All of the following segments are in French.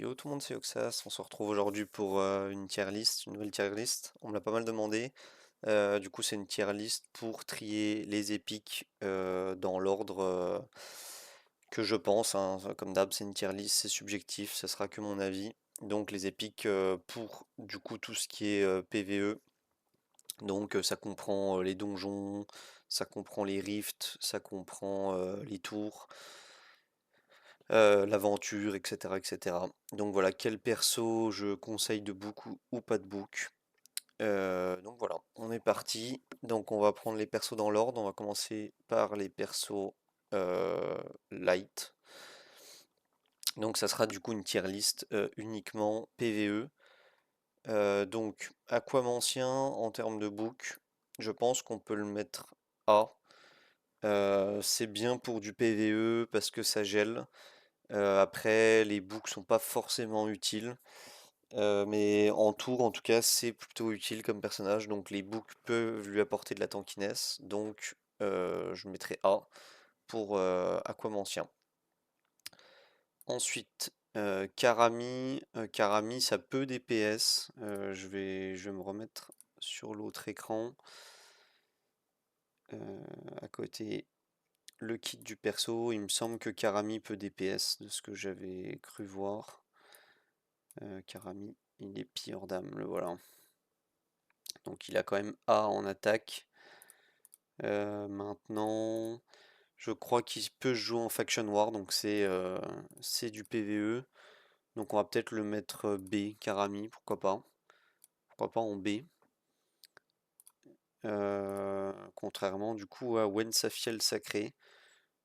Yo tout le monde, c'est Oxas, on se retrouve aujourd'hui pour une tier list, une nouvelle tier list. On me l'a pas mal demandé. Du coup c'est une tier list pour trier les épiques dans l'ordre que je pense, hein. Comme d'hab c'est une tier list, c'est subjectif, ça sera que mon avis. Donc les épiques pour du coup tout ce qui est PvE. Donc ça comprend les donjons, ça comprend les rifts, ça comprend les tours, l'aventure, etc., etc. Donc voilà, quel perso je conseille de book ou pas de book. Donc voilà, on est parti. Donc on va prendre les persos dans l'ordre. On va commencer par les persos euh, light. Donc ça sera du coup une tier list uniquement PvE. Donc Aquamancien en termes de book, je pense qu'on peut le mettre A. C'est bien pour du PvE parce que ça gèle. Après, les books sont pas forcément utiles, mais en tour, en tout cas, c'est plutôt utile comme personnage. Donc les books peuvent lui apporter de la tankiness. Donc je mettrai A pour Aquamancien. Ensuite, Karami. Karami, ça peut DPS. Je vais me remettre sur l'autre écran. À côté, le kit du perso. Il me semble que Karami peut DPS de ce que j'avais cru voir. Karami, il est pire d'âme, le voilà. Donc il a quand même A en attaque. Maintenant, je crois qu'il peut jouer en Faction War, donc c'est du PvE. Donc on va peut-être le mettre B, Karami, pourquoi pas. Pourquoi pas en B. Contrairement du coup à Wensafiel Sacré.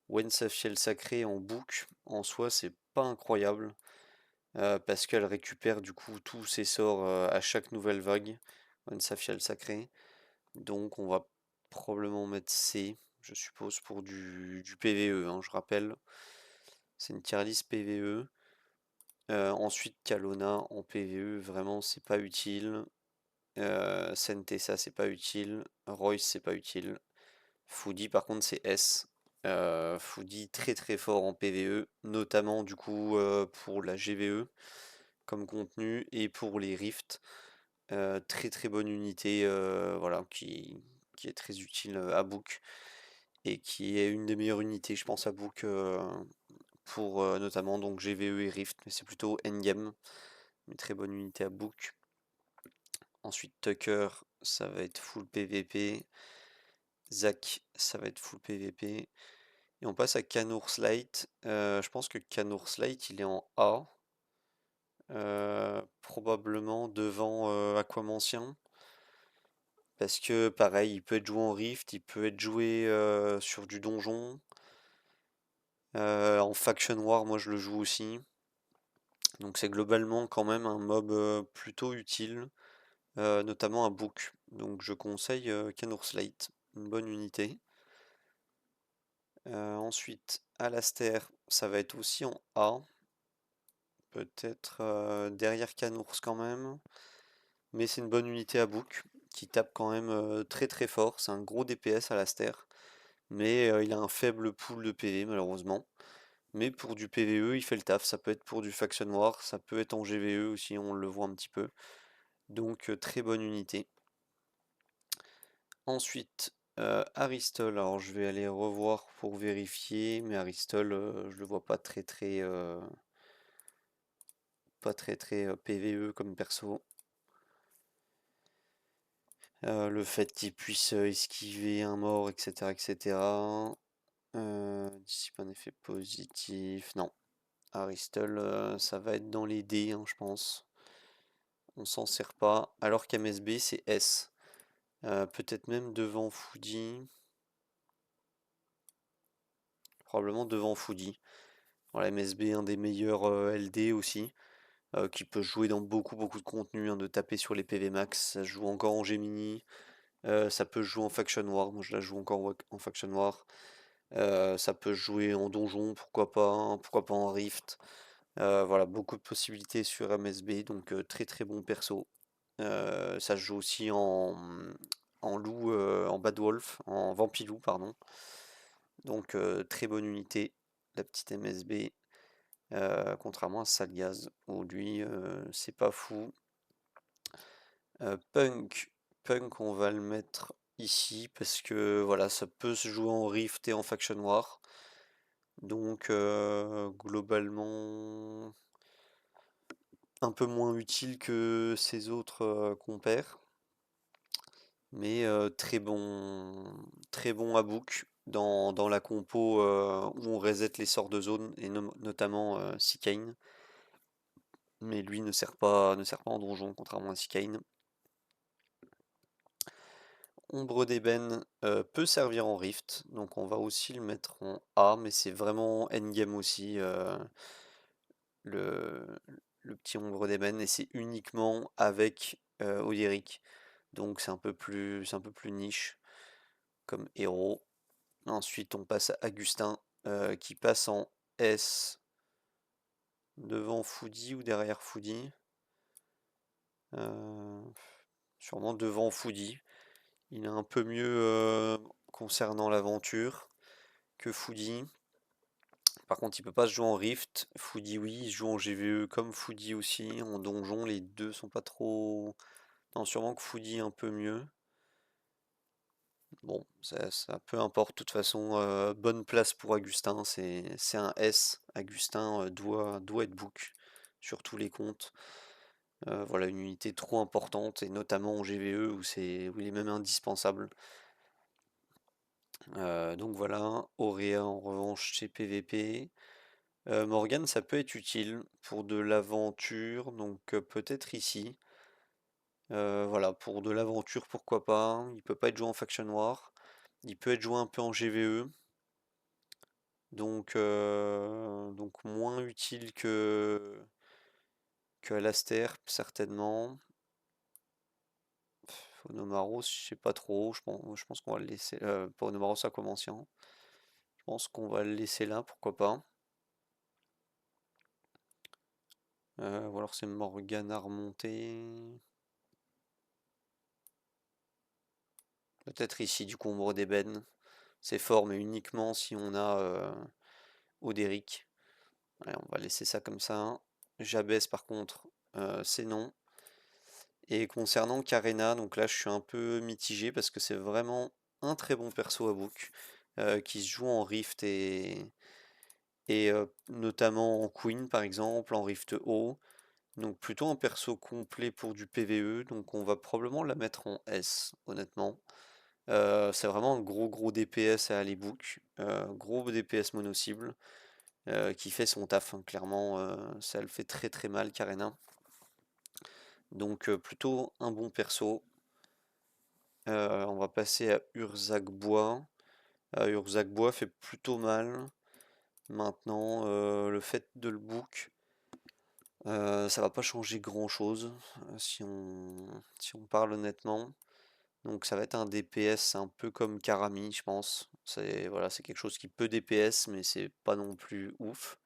Wensafiel Sacré en book, en soi, c'est pas incroyable. Parce qu'elle récupère du coup tous ses sorts à chaque nouvelle vague. Wensafiel Sacré. Donc on va probablement mettre C, je suppose, pour du PvE, hein, je rappelle. C'est une tier list PvE. Ensuite, Kalona en PvE, vraiment, c'est pas utile. Sentessa, c'est pas utile. Royce, c'est pas utile. Foodie, par contre, c'est S. Foodie, très très fort en PvE, notamment du coup pour la GVE comme contenu et pour les rifts. Très très bonne unité, voilà, qui est très utile à Book et qui est une des meilleures unités, je pense, à Book pour notamment donc GVE et Rift, mais c'est plutôt endgame, une très bonne unité à Book. Ensuite, Tucker, ça va être full PVP. Zac, ça va être full PVP. Et on passe à Light. Je pense que Light, il est en A. Probablement devant Aquamancien. Parce que pareil, il peut être joué en Rift, il peut être joué sur du donjon. En Faction War, moi je le joue aussi. Donc c'est globalement quand même un mob plutôt utile, notamment un book. Donc je conseille Slate, une bonne unité. Ensuite, Alastair, ça va être aussi en A. Peut-être derrière Canours quand même. Mais c'est une bonne unité à book, qui tape quand même très très fort. C'est un gros DPS Alastair. Mais il a un faible pool de PV malheureusement. Mais pour du PVE, il fait le taf. Ça peut être pour du Faction War, ça peut être en GVE aussi, on le voit un petit peu. Donc très bonne unité. Ensuite, Aristol. Alors je vais aller revoir pour vérifier, mais Aristol, je le vois pas très très PVE comme perso. Le fait qu'il puisse esquiver un mort, etc., etc. Dissipe un effet positif. Non. Aristol, ça va être dans les D, hein, je pense. On s'en sert pas. Alors qu'MSB, c'est S. Peut-être même devant Foodie. Probablement devant Foodie. Voilà, MSB, un des meilleurs LD aussi. Qui peut jouer dans beaucoup beaucoup de contenu, hein, de taper sur les PV max. Ça se joue encore en Gemini. Ça peut jouer en Faction War. Moi, je la joue encore en Faction War. Ça peut jouer en donjon, pourquoi pas, hein, pourquoi pas en Rift. Voilà, beaucoup de possibilités sur MSB, donc très très bon perso. Ça se joue aussi en loup, en Bad Wolf, en Vampilou, pardon. Donc très bonne unité, la petite MSB. contrairement à Salgaz, où lui, c'est pas fou. Punk, Punk, on va le mettre ici parce que voilà, ça peut se jouer en Rift et en Faction War. Donc globalement un peu moins utile que ces autres compères, mais très bon à book dans la compo où on reset les sorts de zone et notamment Sikain. Mais lui ne sert pas en donjon contrairement à Sikain. Ombre d'ébène peut servir en Rift, donc on va aussi le mettre en A, mais c'est vraiment endgame aussi, le, le petit ombre d'ébène, et c'est uniquement avec Odéric, donc c'est un peu plus niche comme héros. Ensuite on passe à Agustin, qui passe en S, devant Foudi ou derrière Foudi, sûrement devant Foudi. Il est un peu mieux concernant l'aventure que Foodi. Par contre, il peut pas se jouer en Rift. Foodi, oui, il se joue en GVE comme Foodi aussi. En donjon, les deux sont pas trop. Non, sûrement que Foodi un peu mieux. Bon, ça peu importe. De toute façon, bonne place pour Agustin. C'est un S. Agustin doit être book sur tous les comptes. Voilà, une unité trop importante, et notamment en GVE où il est même indispensable. Donc voilà, Auréa en revanche c'est PVP. Morgane, ça peut être utile pour de l'aventure, donc peut-être ici. Voilà, pour de l'aventure, pourquoi pas. Il peut pas être joué en Faction War. Il peut être joué un peu en GVE. Donc moins utile que Alastair, certainement. Phonomaros, je sais pas trop. Je pense qu'on va le laisser. Phonomaros a commencé. Je pense qu'on va le laisser là, pourquoi pas. Ou alors c'est Morgane à remonter. Peut-être ici du coup Ombre d'ébène. C'est fort, mais uniquement si on a Odéric. Allez, on va laisser ça comme ça. Jabez par contre, c'est non. Et concernant Karena, donc là je suis un peu mitigé parce que c'est vraiment un très bon perso à book qui se joue en Rift et notamment en Queen par exemple, en Rift haut. Donc plutôt un perso complet pour du PVE, donc on va probablement la mettre en S, honnêtement. C'est vraiment un gros DPS à aller book, gros DPS mono-cible, qui fait son taf, hein, clairement, ça le fait très mal Karena. Donc plutôt un bon perso. On va passer à Urzakbois. Urzakbois fait plutôt mal. Maintenant, le fait de le book, ça va pas changer grand chose si on parle honnêtement. Donc ça va être un DPS un peu comme Karami, je pense. C'est voilà, c'est quelque chose qui peut DPS, mais c'est pas non plus ouf.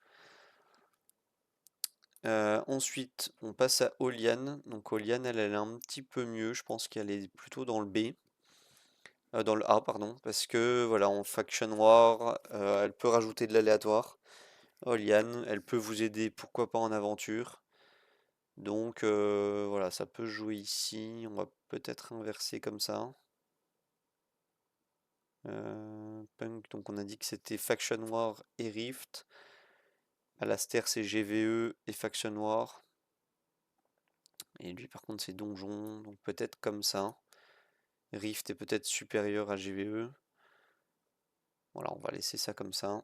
Ensuite, on passe à Oliane. Donc Oliane, elle est un petit peu mieux. Je pense qu'elle est plutôt dans le B. Dans le A, pardon. Parce que voilà, en Faction War, elle peut rajouter de l'aléatoire. Oliane, elle peut vous aider, pourquoi pas en aventure. Donc voilà, ça peut jouer ici. On va peut-être inverser comme ça. Punk, donc on a dit que c'était Faction War et Rift. Alastair c'est GVE et Faction War. Et lui par contre c'est Donjon, donc peut-être comme ça. Rift est peut-être supérieur à GVE. Voilà, on va laisser ça comme ça.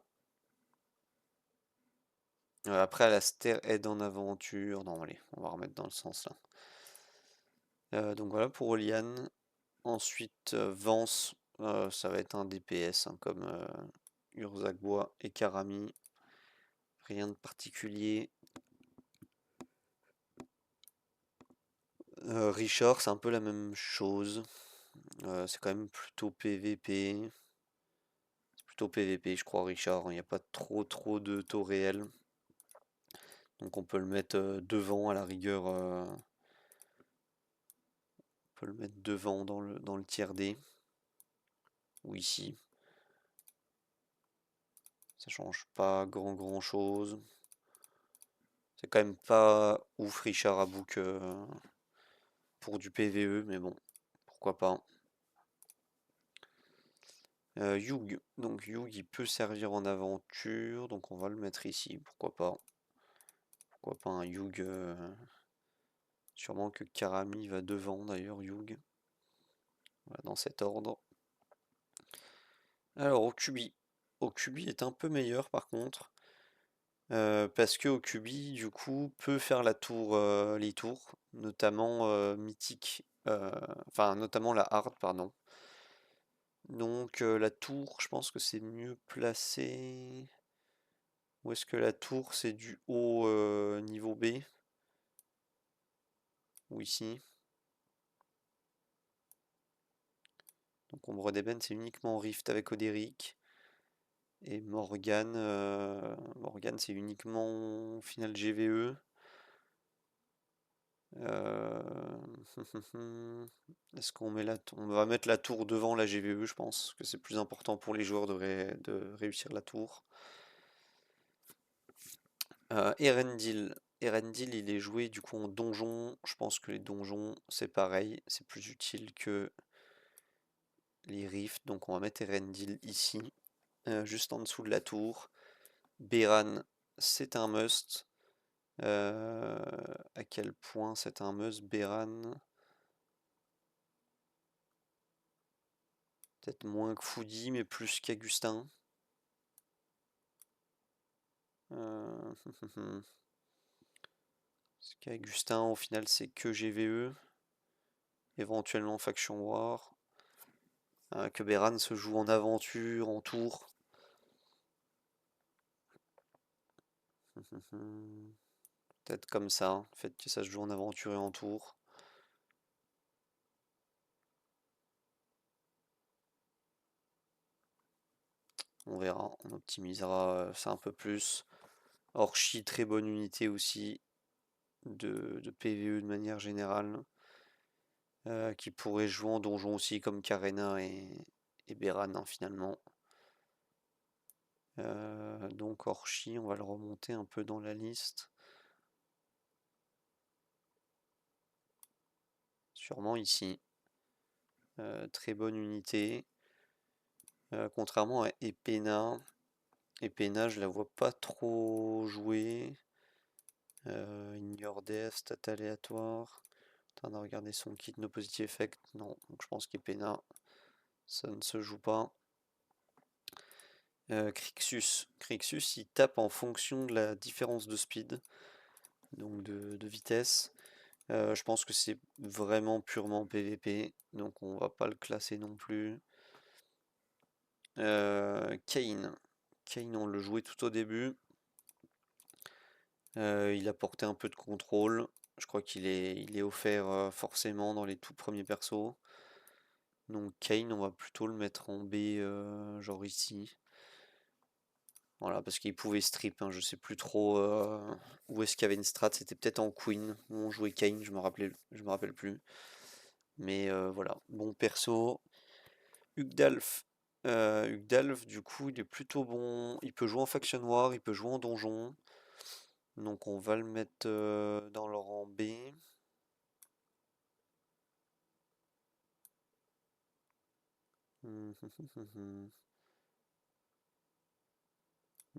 Après Alastair aide en aventure. Non allez, on va remettre dans le sens là. Donc voilà pour Oliane. Ensuite Vance, ça va être un DPS, hein, comme Urzakbois et Karami. Rien de particulier. Richard, c'est un peu la même chose. C'est quand même plutôt PVP. C'est plutôt PVP, je crois, Richard. Il n'y a pas trop de taux réels. Donc on peut le mettre devant à la rigueur. On peut le mettre devant dans le tiers D. Ou ici. Ça change pas grand chose. C'est quand même pas ouf Richard à Book pour du PVE, mais bon, pourquoi pas. Yug, donc Yug il peut servir en aventure, donc on va le mettre ici, pourquoi pas. Pourquoi pas un Yug, sûrement que Karami va devant d'ailleurs Yug. Voilà, dans cet ordre. Alors Okubi. Okubi est un peu meilleur par contre. Parce que Okubi du coup peut faire la tour, les tours, notamment mythique, enfin notamment la hard pardon. Donc la tour, je pense que c'est mieux placé. Où est-ce que la tour c'est du haut niveau B? Ou ici? Donc Ombre d'Ébène c'est uniquement Rift avec Oderic. Et Morgane, Morgane c'est uniquement final GVE. Est-ce qu'on met on va mettre la tour devant la GVE, je pense que c'est plus important pour les joueurs de réussir la tour. Erendil. Erendil, il est joué du coup en donjon. Je pense que les donjons, c'est pareil, c'est plus utile que les rifts. Donc on va mettre Erendil ici, juste en dessous de la tour. Beran, c'est un must. À quel point c'est un must, Beran? Peut-être moins que Foudi, mais plus qu'Agustin. Parce qu'Agustin, au final, c'est que GVE. Éventuellement Faction War. Que Beran se joue en aventure, en tour. Peut-être comme ça, le fait que ça se joue en aventure et en tour. On verra, on optimisera ça un peu plus. Orchi, très bonne unité aussi de PVE de manière générale. Qui pourrait jouer en donjon aussi comme Karena et Beran hein, finalement. Donc Orchi, on va le remonter un peu dans la liste. Sûrement ici. Très bonne unité. Contrairement à Epena. Epena, je la vois pas trop jouer. Ignore DF, stat aléatoire. On a regardé son kit no positive effect. Non, donc je pense qu'Epena, ça ne se joue pas. Crixus. Crixus, il tape en fonction de la différence de speed, donc de vitesse. Je pense que c'est vraiment purement PVP, donc on va pas le classer non plus. Kane. Kane, on le jouait tout au début. Il apportait un peu de contrôle. Je crois il est offert forcément dans les tout premiers persos. Donc Kane, on va plutôt le mettre en B, genre ici. Voilà, parce qu'il pouvait strip, hein, je sais plus trop où est-ce qu'il y avait une strat, c'était peut-être en Queen, où on jouait Kane, je me rappelle plus. Mais voilà, bon perso. Ugdalf. Ugdalf, du coup, il est plutôt bon. Il peut jouer en Faction War, il peut jouer en donjon. Donc on va le mettre dans le rang B. Il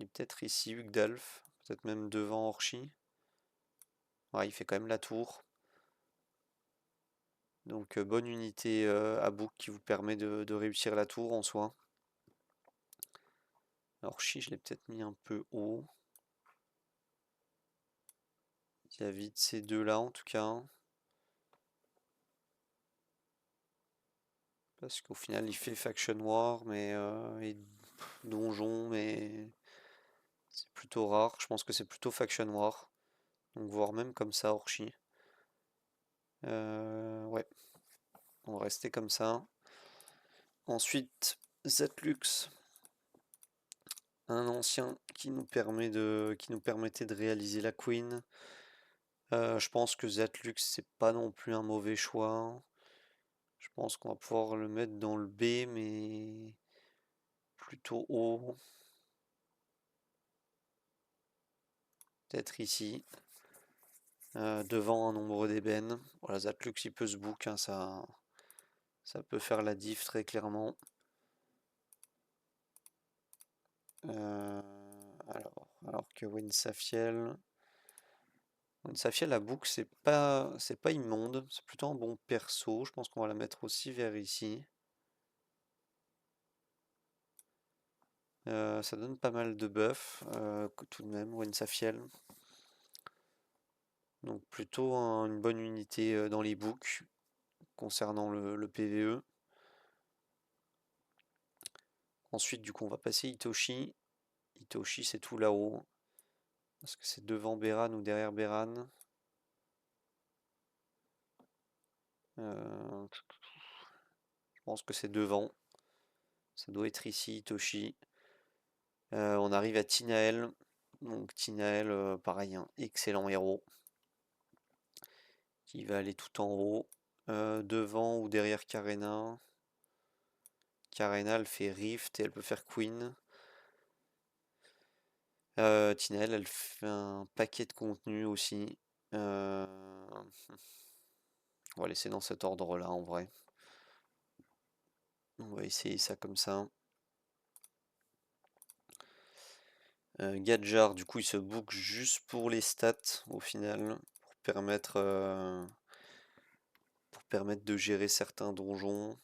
est peut-être ici, Ugdalf. Peut-être même devant Orchi. Ouais, il fait quand même la tour. Donc bonne unité à bouc qui vous permet de réussir la tour en soi. Orchi, je l'ai peut-être mis un peu haut. Vis-à-vis de ces deux-là en tout cas. Parce qu'au final, il fait Faction War, mais et Donjon, mais c'est plutôt rare. Je pense que c'est plutôt Faction War. Donc, voire même comme ça, Orchi. Ouais, on va rester comme ça. Ensuite, Zetlux. Un ancien qui nous permettait de réaliser la Queen. Je pense que Zetlux, c'est pas non plus un mauvais choix. Je pense qu'on va pouvoir le mettre dans le B, mais plutôt haut. Peut-être ici. Devant un nombre d'ébène. Voilà, Zatlux il peut se book, hein, ça peut faire la diff très clairement. Alors que Winsafiel la book c'est pas immonde, c'est plutôt un bon perso. Je pense qu'on va la mettre aussi vers ici. Ça donne pas mal de buff tout de même, Winsafiel. Donc plutôt une bonne unité dans les books concernant le PVE. Ensuite, du coup, on va passer Itoshi. Itoshi, c'est tout là-haut. Est-ce que c'est devant Beran ou derrière Beran? Je pense que c'est devant. Ça doit être ici, Itoshi. On arrive à Tinael. Donc Tinael, pareil, un excellent héros. Qui va aller tout en haut. Devant ou derrière Karena. Karena, elle fait Rift et elle peut faire Queen. Tinael, elle fait un paquet de contenu aussi. On va laisser dans cet ordre-là en vrai. On va essayer ça comme ça. Gadjar, du coup, il se book juste pour les stats au final, pour permettre de gérer certains donjons.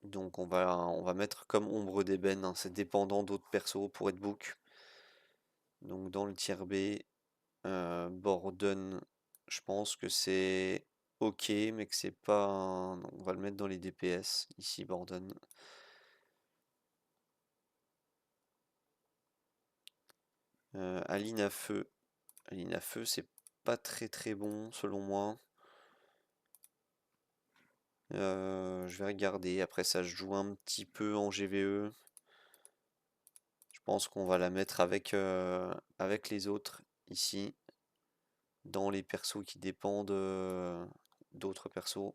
Donc on va mettre comme ombre d'ébène, hein, c'est dépendant d'autres persos pour être book. Donc dans le tier B, Borden, je pense que c'est ok, mais que c'est pas non, on va le mettre dans les DPS, ici Borden. Aline à feu. Aline à feu, c'est pas très très bon selon moi. Je vais regarder. Après, ça se joue un petit peu en GVE. Je pense qu'on va la mettre avec les autres ici, dans les persos qui dépendent d'autres persos.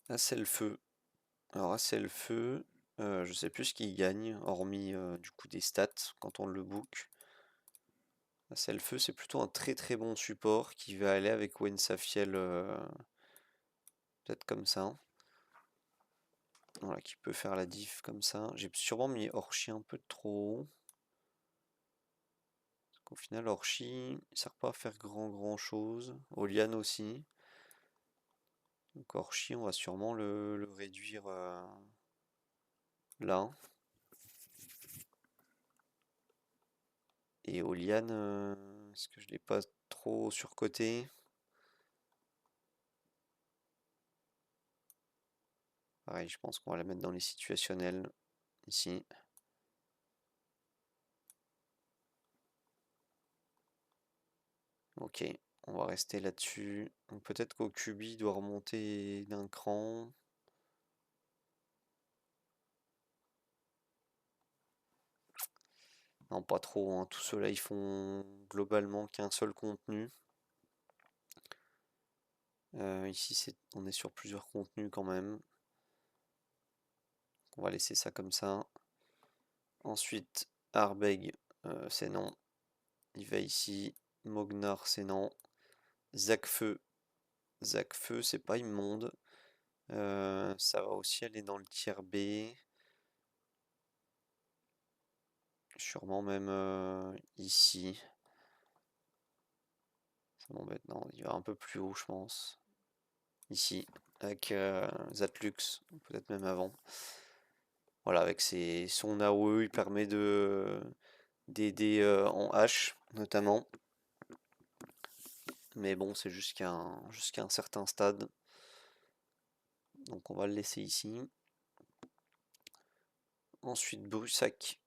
Ah, c'est le feu. Alors, ah, c'est le feu. Je sais plus ce qu'il gagne, hormis du coup des stats quand on le book. Ah, c'est le feu, c'est plutôt un très très bon support qui va aller avec Wensafiel, peut-être comme ça. Voilà, qui peut faire la diff comme ça. J'ai sûrement mis Orchi un peu trop haut. Au final, Orchi, il sert pas à faire grand chose. Olian aussi. Donc Orchi, on va sûrement le réduire là. Et Olian, est-ce que je l'ai pas trop surcoté? Pareil, je pense qu'on va la mettre dans les situationnels ici. Ok, on va rester là-dessus. Donc peut-être qu'Okubi doit remonter d'un cran. Non, pas trop, hein. Tous ceux-là, ils font globalement qu'un seul contenu. Ici, on est sur plusieurs contenus quand même. On va laisser ça comme ça. Ensuite, Arbeg, c'est non. Il va ici. Mognar, c'est non. Zacfeu. Zacfeu, c'est pas immonde. Ça va aussi aller dans le tiers B. Sûrement même ici. Ça m'embête, non, il va un peu plus haut, je pense. Ici, avec Zatlux, peut-être même avant. Voilà, avec son AOE, il permet d'aider en H, notamment. Mais bon, c'est jusqu'à un certain stade. Donc on va le laisser ici. Ensuite, Brussac.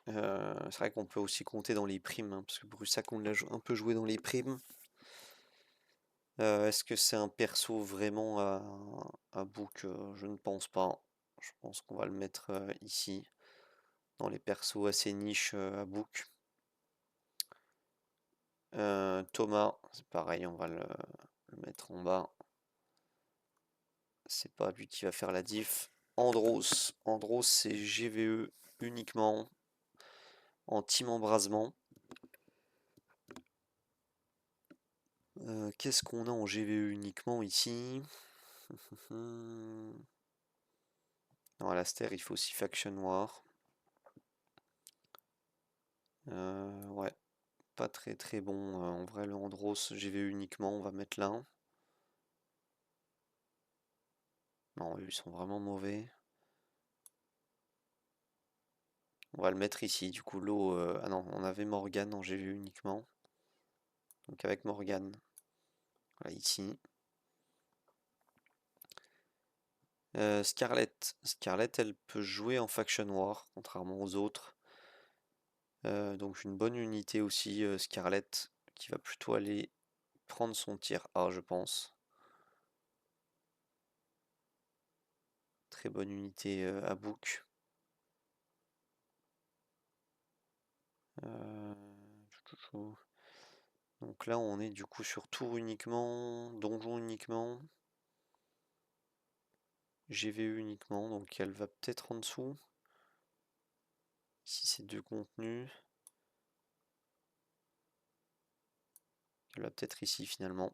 C'est vrai qu'on peut aussi compter dans les primes, hein, parce que Brussac, on l'a un peu joué dans les primes. Est-ce que c'est un perso vraiment à book? Je ne pense pas. Je pense qu'on va le mettre ici, dans les persos assez niche à book. Thomas, c'est pareil, on va le mettre en bas. C'est pas lui qui va faire la diff. Andros, c'est GVE uniquement en team embrasement. Qu'est-ce qu'on a en GVE uniquement ici? Non, Alastair, il faut aussi Faction War. Ouais, pas très très bon. En vrai, le Andros, GVE uniquement, on va mettre là. Non, eux, ils sont vraiment mauvais. On va le mettre ici, du coup, l'eau... Ah non, on avait Morgane en GVE uniquement. Donc avec Morgane. Voilà, ici. Scarlett. Scarlett, elle peut jouer en Faction War, contrairement aux autres. Donc une bonne unité aussi, Scarlett, qui va plutôt aller prendre son tir A, je pense. Très bonne unité à Book. Donc là, on est du coup sur tour uniquement, donjon uniquement, GVE uniquement, donc elle va peut-être en dessous. Ici, c'est deux contenus. Elle va peut-être ici finalement.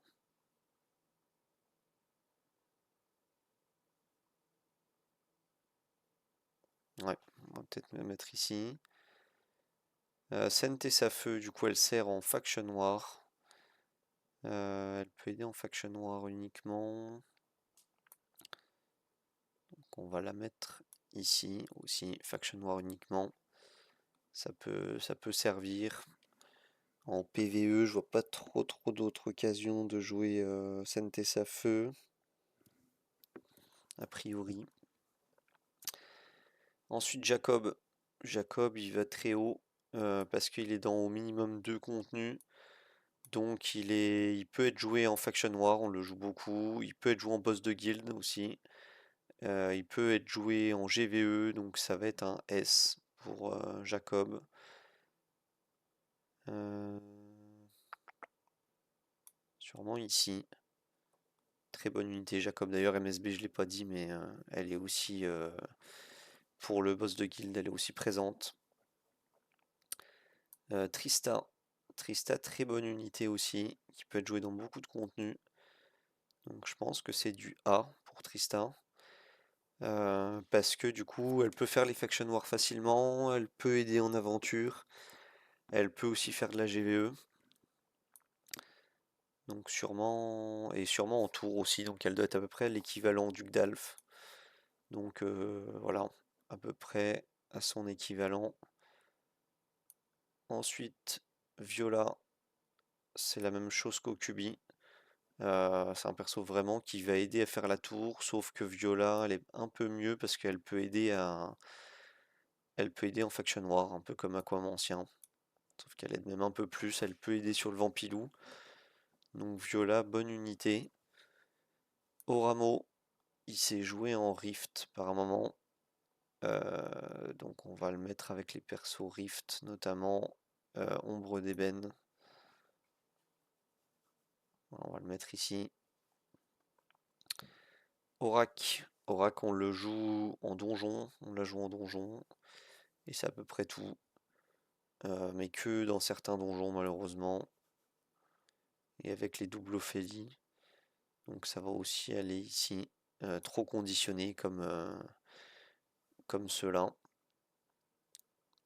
Ouais, on va peut-être me mettre ici. Sente sa feu, du coup, elle sert en Faction War. Elle peut aider en Faction War uniquement. Donc on va la mettre ici aussi, Faction War uniquement. Ça peut servir. En PVE, je vois pas trop d'autres occasions de jouer Sente sa feu. A priori. Ensuite Jacob. Jacob il va très haut parce qu'il est dans au minimum 2 contenus. Donc il peut être joué en Faction War, on le joue beaucoup. Il peut être joué en boss de guild aussi. Il peut être joué en GVE, donc ça va être un S pour Jacob. Sûrement ici. Très bonne unité Jacob. D'ailleurs MSB je l'ai pas dit mais elle est aussi pour le boss de guild, elle est aussi présente. Trista. Trista, très bonne unité aussi, qui peut être jouée dans beaucoup de contenu. Donc je pense que c'est du A pour Trista. Parce que du coup, elle peut faire les Faction War facilement, elle peut aider en aventure, elle peut aussi faire de la GVE. Donc sûrement, et sûrement en tour aussi, donc elle doit être à peu près l'équivalent du Gdalf. Donc voilà, à peu près à son équivalent. Ensuite, Viola, c'est la même chose qu'Okubi. C'est un perso vraiment qui va aider à faire la tour, sauf que Viola, elle est un peu mieux parce qu'elle peut aider elle peut aider en Faction War, un peu comme Aquam ancien. Sauf qu'elle aide même un peu plus, elle peut aider sur le Vampilou. Donc Viola, bonne unité. Oramo, il s'est joué en Rift par un moment. Donc on va le mettre avec les persos Rift, notamment Ombre d'Ébène. On va le mettre ici. Aurak. Aurak, on le joue en donjon. On la joue en donjon. Et c'est à peu près tout. Mais que dans certains donjons, malheureusement. Et avec les doubles Ophélie. Donc ça va aussi aller ici. Trop conditionné comme ceux-là.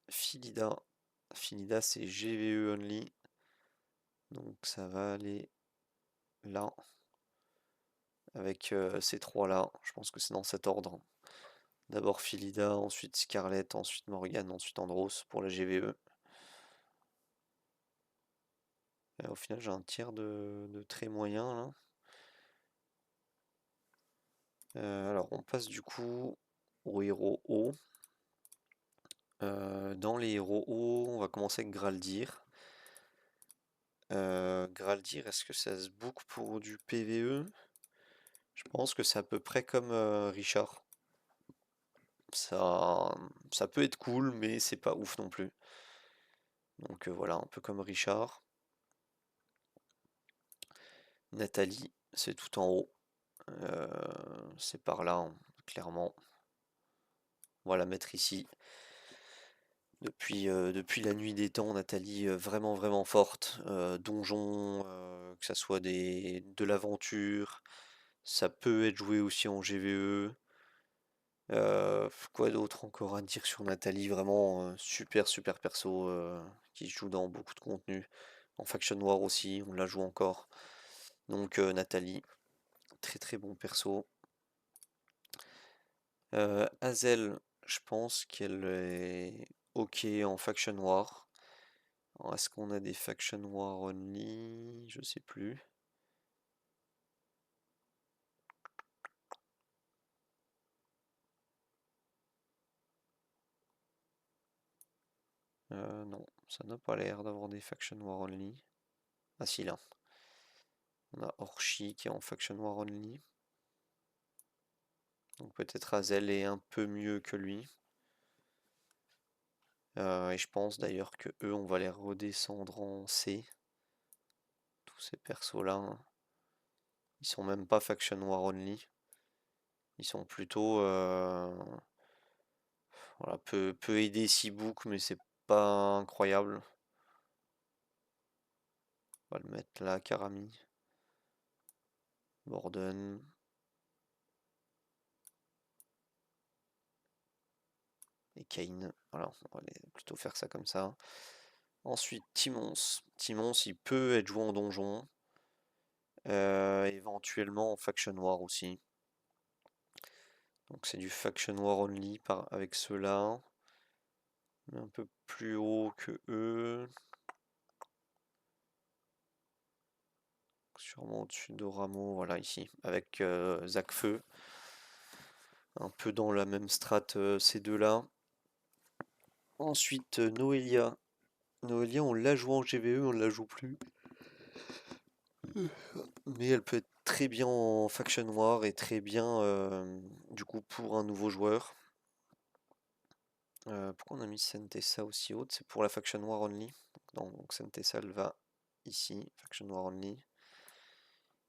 Philida. Philida, c'est GVE only. Donc ça va aller là. Avec ces trois-là. Je pense que c'est dans cet ordre. D'abord Philida, ensuite Scarlett, ensuite Morgane, ensuite Andros pour la GVE. Et au final, j'ai un tiers de très moyen là. Alors, on passe du coup aux héros hauts. Dans les héros hauts, on va commencer avec Graldir. Graldir, est-ce que ça se book pour du PVE? Je pense que c'est à peu près comme Richard. Ça peut être cool, mais c'est pas ouf non plus. Donc voilà, un peu comme Richard. Nathalie, c'est tout en haut. C'est par là, hein, clairement. On va la mettre ici. Depuis la nuit des temps, Nathalie vraiment vraiment forte. Donjon, que ça soit de l'aventure, ça peut être joué aussi en GVE. Quoi d'autre encore à dire sur Nathalie? Vraiment super super perso qui se joue dans beaucoup de contenu. En Faction War aussi, on la joue encore. Donc Nathalie, très très bon perso. Hazel, je pense qu'elle est ok en Faction War. Alors, est-ce qu'on a des Faction War only? Je sais plus. Non, ça n'a pas l'air d'avoir des Faction War only. Ah si, là. On a Orchi qui est en Faction War only. Donc peut-être Hazel est un peu mieux que lui. Et je pense d'ailleurs que eux, on va les redescendre en C. Tous ces persos-là, hein. Ils sont même pas Faction War only. Ils sont plutôt voilà, peut aider Seabook, mais c'est pas incroyable. On va le mettre là, Karami. Borden. Et Kane. Voilà, on va plutôt faire ça comme ça. Ensuite, Timons. Timons, il peut être joué en donjon. Éventuellement en Faction War aussi. Donc c'est du Faction War only avec ceux-là. Mais un peu plus haut que eux. Sûrement au-dessus d'Oramo, voilà ici, avec Zach Feu. Un peu dans la même strate ces deux-là. Ensuite, Noelia. Noelia, on l'a joué en GVE, on ne la joue plus. Mais elle peut être très bien en Faction War et très bien du coup pour un nouveau joueur. Pourquoi on a mis Sentessa aussi haute? C'est pour la Faction War Only. Non, donc Sentessa elle va ici, Faction War Only.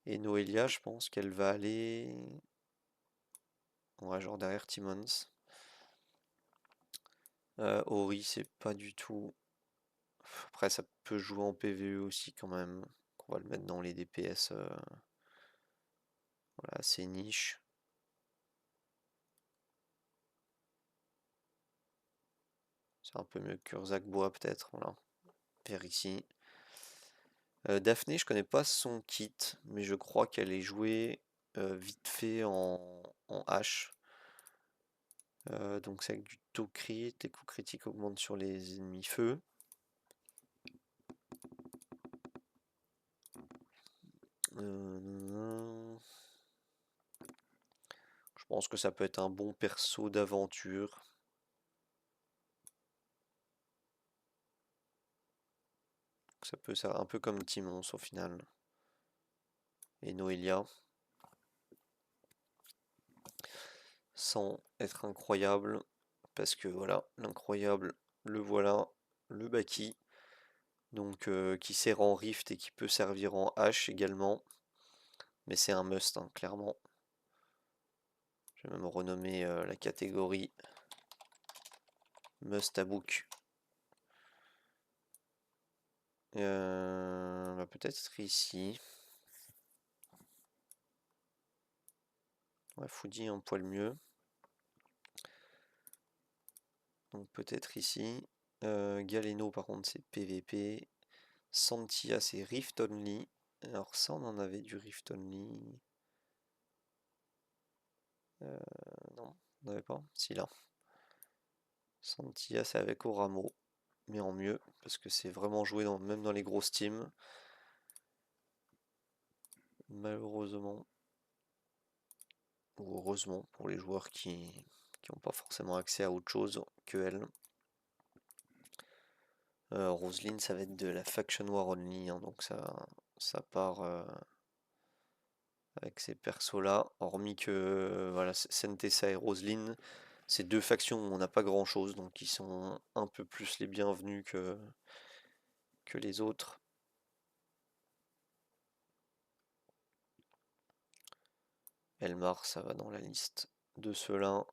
Et Noelia, je pense qu'elle va aller. Ouais, genre derrière Timmons. Ori, c'est pas du tout. Après, ça peut jouer en PvE aussi quand même. On va le mettre dans les DPS. Voilà, assez niche. C'est un peu mieux que Urzac Bois peut-être. Voilà. Vers ici. Daphné, je connais pas son kit, mais je crois qu'elle est jouée vite fait en H. Donc c'est avec du taux crit, tes coups critiques augmentent sur les ennemis feu. Je pense que ça peut être un bon perso d'aventure. Ça peut être un peu comme Timons au final. Et Noelia. Sans être incroyable. Parce que voilà, l'incroyable, le voilà, le Baki. Donc qui sert en Rift et qui peut servir en H également. Mais c'est un must, hein, clairement. Je vais même renommer la catégorie Must à book. Bah, peut-être ici. Ouais, Foodie un poil mieux. Donc peut-être ici. Galeno par contre c'est PVP. Santia c'est Rift Only. Alors ça on en avait du Rift Only. Non, on n'avait pas. Si là. Santia c'est avec Oramo. Mais en mieux. Parce que c'est vraiment joué même dans les grosses teams. Malheureusement. Ou heureusement pour les joueurs qui n'ont pas forcément accès à autre chose que elle. Roseline, ça va être de la Faction War Only, hein, donc ça part avec ces persos-là. Hormis que voilà, Sentessa et Roseline, c'est deux factions où on n'a pas grand-chose, donc ils sont un peu plus les bienvenus que les autres. Elmar, ça va dans la liste de ceux-là.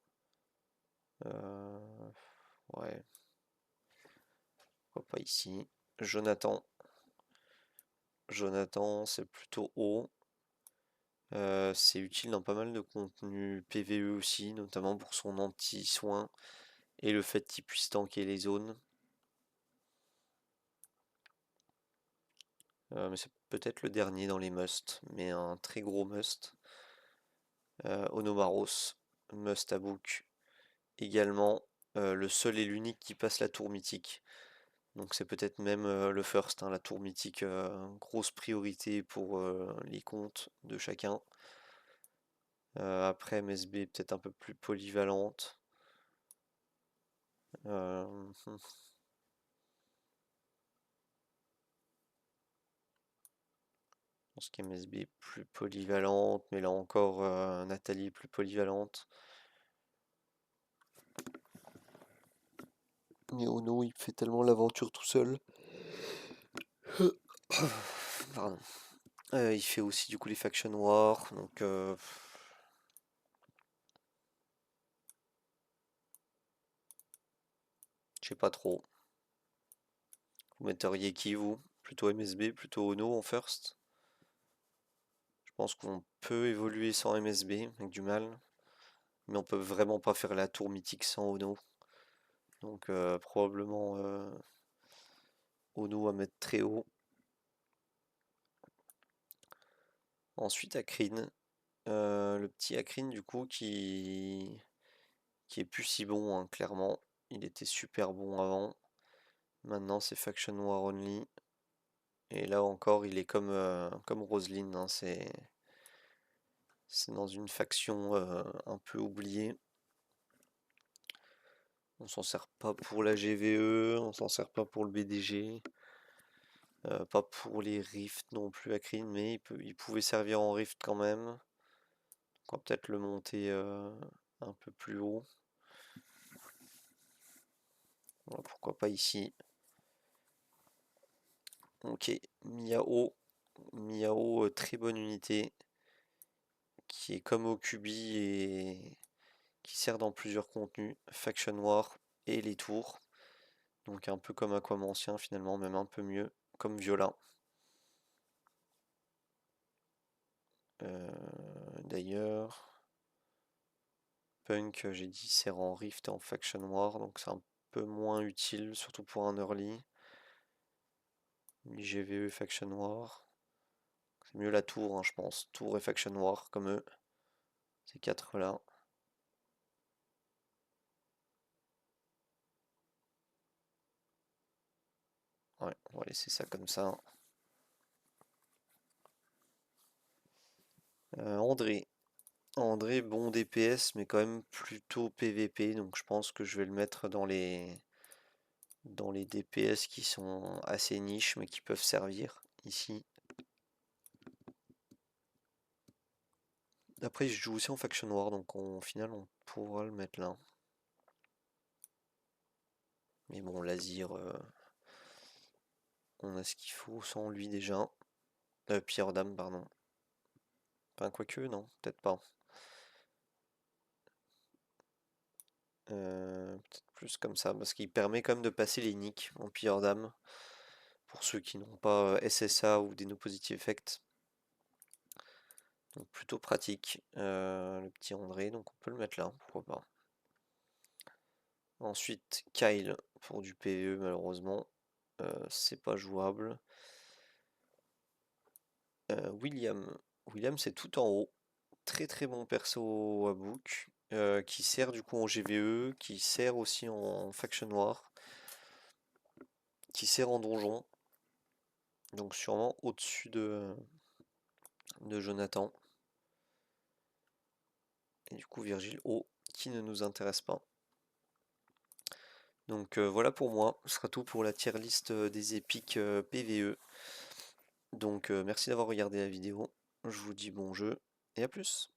Ouais. pourquoi pas ici. Jonathan. Jonathan, c'est plutôt haut. C'est utile dans pas mal de contenus PvE aussi, notamment pour son anti-soin et le fait qu'il puisse tanker les zones. Mais c'est peut-être le dernier dans les must, mais un très gros must. Onomaros, must à book. Également, le seul et l'unique qui passe la tour mythique. Donc c'est peut-être même le first, hein, la tour mythique, grosse priorité pour les comptes de chacun. Après MSB peut-être un peu plus polyvalente. Je pense qu'MSB est plus polyvalente, mais là encore Nathalie est plus polyvalente. Mais Ono il fait tellement l'aventure tout seul. Pardon. Il fait aussi du coup les Faction War, donc je sais pas trop. Vous metteriez qui vous? Plutôt MSB, plutôt Ono en first? Je pense qu'on peut évoluer sans MSB avec du mal, mais on peut vraiment pas faire la tour mythique sans Ono. Donc probablement Ono à mettre très haut. Ensuite Akrin. Le petit Akrin du coup qui est plus si bon, hein, clairement. Il était super bon avant. Maintenant c'est Faction War Only. Et là encore il est comme Roseline, hein, c'est dans une faction un peu oubliée. On s'en sert pas pour la GVE, on s'en sert pas pour le BDG. Pas pour les rifts non plus à Kryn, mais il pouvait servir en rift quand même. On va peut-être le monter un peu plus haut. Voilà, pourquoi pas ici. Ok, Miao. Miao, très bonne unité. Qui est comme Okubi et qui sert dans plusieurs contenus. Faction War et les tours. Donc un peu comme Aquam ancien finalement, même un peu mieux. Comme Viola. D'ailleurs, Punk, j'ai dit, sert en Rift et en Faction War, donc c'est un peu moins utile, surtout pour un early. GVE Faction War. C'est mieux la tour, hein, je pense. Tour et Faction War, comme eux. Ces quatre là. Ouais, on va laisser ça comme ça. André. André, bon DPS, mais quand même plutôt PVP, donc je pense que je vais le mettre dans les DPS qui sont assez niches, mais qui peuvent servir ici. Après, je joue aussi en Faction War, donc au final, on pourra le mettre là. Mais bon, l'Azir, on a ce qu'il faut sans lui déjà. Pierre Dame, pardon. Enfin, quoique, non, peut-être pas. Peut-être plus comme ça, parce qu'il permet quand même de passer les nicks en Pierre Dame. Pour ceux qui n'ont pas SSA ou des no positive effects. Donc plutôt pratique, le petit André, donc on peut le mettre là, pourquoi pas. Ensuite, Kyle pour du PvE, malheureusement, c'est pas jouable. William, William c'est tout en haut, très très bon perso à book, qui sert du coup en GVE, qui sert aussi en Faction Noir, qui sert en donjon, donc sûrement au-dessus de Jonathan. Et du coup Virgile haut, qui ne nous intéresse pas. Donc voilà pour moi, ce sera tout pour la tier list des épiques PvE. Donc merci d'avoir regardé la vidéo, je vous dis bon jeu et à plus.